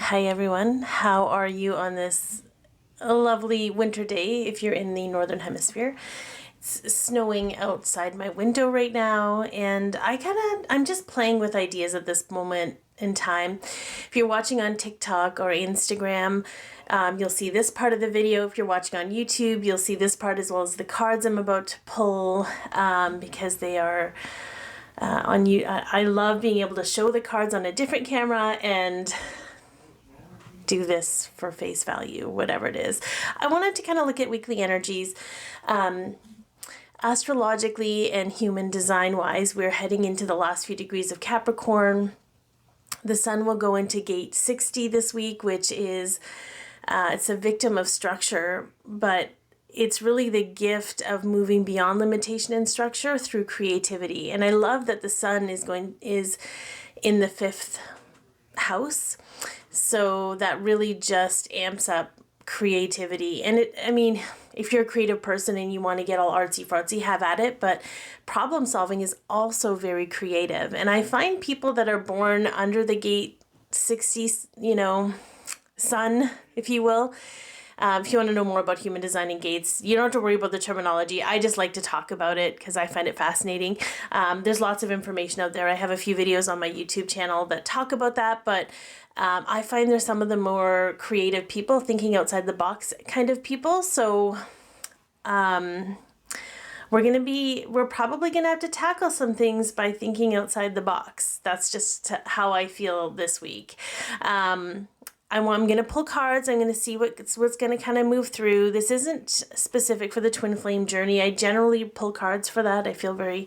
Hi everyone, how are you on this lovely winter day if you're in the northern hemisphere? It's snowing outside my window right now, and I'm just playing with ideas at this moment in time. If you're watching on TikTok or Instagram, you'll see this part of the video. If you're watching on YouTube, you'll see this part as well as the cards I'm about to pull, because they are on you. I love being able to show the cards on a different camera and do this for face value, whatever it is. I wanted to kind of look at weekly energies. Astrologically and human design wise, we're heading into the last few degrees of Capricorn. The sun will go into gate 60 this week, which is, it's a victim of structure, but it's really the gift of moving beyond limitation and structure through creativity. And I love that the sun is in the 5th house. So that really just amps up creativity. And if you're a creative person and you want to get all artsy fartsy, have at it. But problem solving is also very creative. And I find people that are born under the gate 60, sun, if you will. If you want to know more about human design and gates, you don't have to worry about the terminology. I just like to talk about it because I find it fascinating. There's lots of information out there. I have a few videos on my YouTube channel that talk about that, but I find there's some of the more creative people, thinking outside the box kind of people. So we're probably going to have to tackle some things by thinking outside the box. That's just how I feel this week. I'm going to pull cards. I'm going to see what's going to kind of move through. This isn't specific for the twin flame journey. I generally pull cards for that. I feel very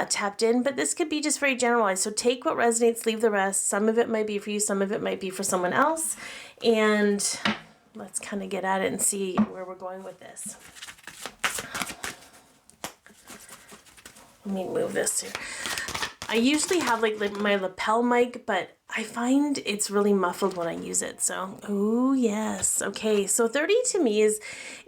tapped in, but this could be just very generalized. So take what resonates, leave the rest. Some of it might be for you. Some of it might be for someone else. And let's kind of get at it and see where we're going with this. Let me move this here. I usually have like my lapel mic, but I find it's really muffled when I use it. So, oh yes. Okay. So 30 to me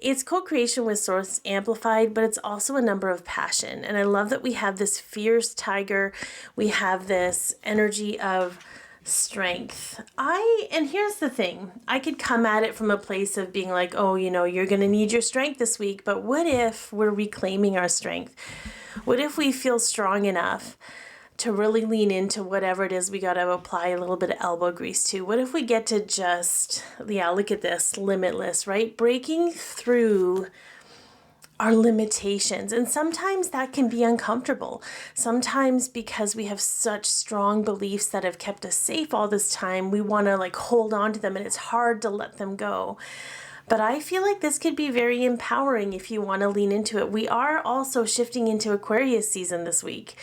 it's co-creation with source amplified, but it's also a number of passion. And I love that we have this fierce tiger. We have this energy of strength. And here's the thing, I could come at it from a place of being like, oh, you're going to need your strength this week. But what if we're reclaiming our strength? What if we feel strong enough to really lean into whatever it is we got to apply a little bit of elbow grease to? What if we get to just, look at this, limitless, right? Breaking through our limitations. And sometimes that can be uncomfortable. Sometimes because we have such strong beliefs that have kept us safe all this time, we want to hold on to them and it's hard to let them go. But I feel like this could be very empowering if you want to lean into it. We are also shifting into Aquarius season this week.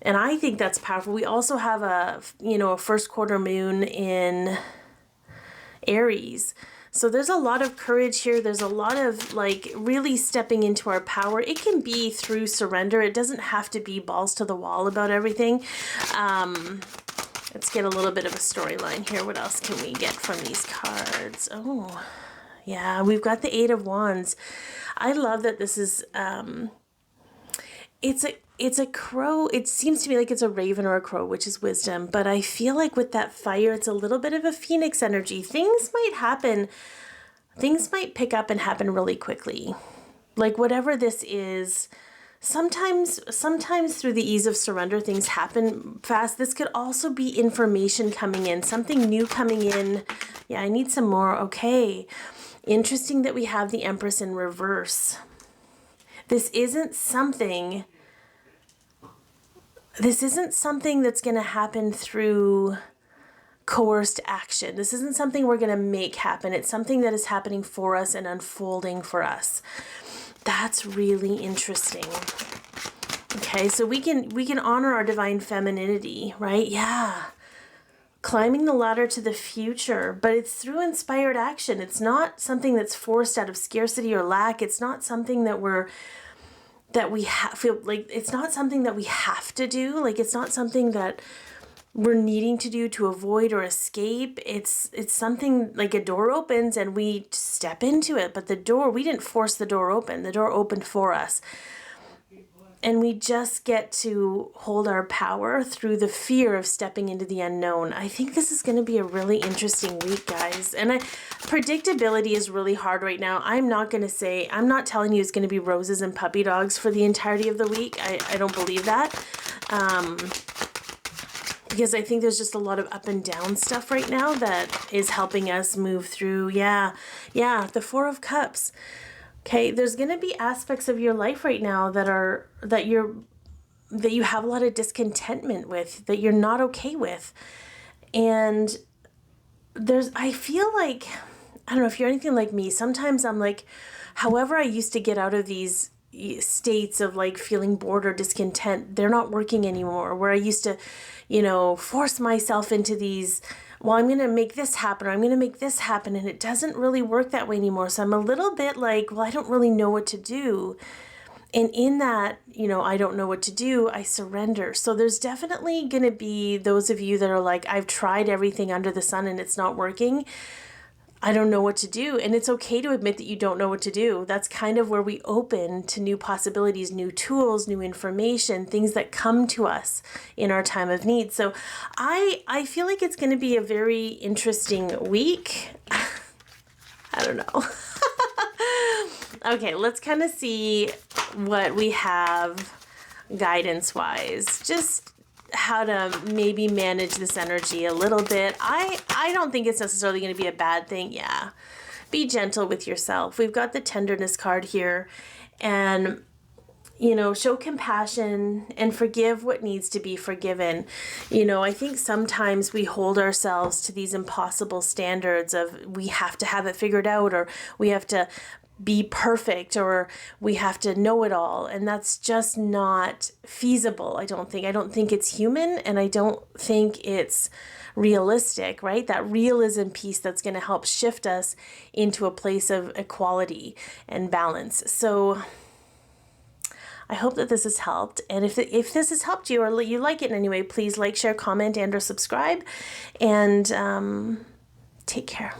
And I think that's powerful. We also have a first quarter moon in Aries. So there's a lot of courage here. There's a lot of really stepping into our power. It can be through surrender. It doesn't have to be balls to the wall about everything. Let's get a little bit of a storyline here. What else can we get from these cards? Oh, yeah, we've got the 8 of Wands. I love that this is, it's a crow. It seems to me like it's a raven or a crow, which is wisdom. But I feel like with that fire, it's a little bit of a phoenix energy. Things might happen. Things might pick up and happen really quickly. Whatever this is, sometimes through the ease of surrender, things happen fast. This could also be information coming in, something new coming in. Yeah, I need some more. Okay. Interesting that we have the Empress in reverse. This isn't something that's going to happen through coerced action. This isn't something we're going to make happen. It's something that is happening for us and unfolding for us. That's really interesting. Okay, so we can honor our divine femininity, right? Yeah. Climbing the ladder to the future, but it's through inspired action. It's not something that's forced out of scarcity or lack. It's not something that feel like it's not something that we have to do. It's not something that we're needing to do to avoid or escape. It's something like a door opens and we step into it, but we didn't force the door open. The door opened for us. And we just get to hold our power through the fear of stepping into the unknown. I think this is going to be a really interesting week, guys. And predictability is really hard right now. I'm not telling you it's going to be roses and puppy dogs for the entirety of the week. I don't believe that. Because I think there's just a lot of up and down stuff right now that is helping us move through. Yeah, the Four of Cups. Okay, there's going to be aspects of your life right now that you have a lot of discontentment with, that you're not okay with. And I feel like, I don't know if you're anything like me, sometimes I'm like, however I used to get out of these states of like feeling bored or discontent, they're not working anymore. Where I used to, force myself into these, well, I'm going to make this happen, or I'm going to make this happen, and it doesn't really work that way anymore. So I'm a little bit like, well, I don't really know what to do. And in that, I don't know what to do, I surrender. So there's definitely going to be those of you that are like, I've tried everything under the sun and it's not working. I don't know what to do. And it's okay to admit that you don't know what to do. That's kind of where we open to new possibilities, new tools, new information, things that come to us in our time of need. So I feel like it's going to be a very interesting week. I don't know. Okay, let's kind of see what we have guidance-wise. Just how to maybe manage this energy a little bit. I don't think it's necessarily going to be a bad thing. Yeah. Be gentle with yourself. We've got the tenderness card here, and show compassion and forgive what needs to be forgiven. I think sometimes we hold ourselves to these impossible standards of we have to have it figured out, or we have to be perfect, or we have to know it all, and that's just not feasible. I don't think it's human, and I don't think it's realistic, right? That realism piece that's going to help shift us into a place of equality and balance. So I hope that this has helped, and if this has helped you or you like it in any way, please like, share, comment, and or subscribe, and take care.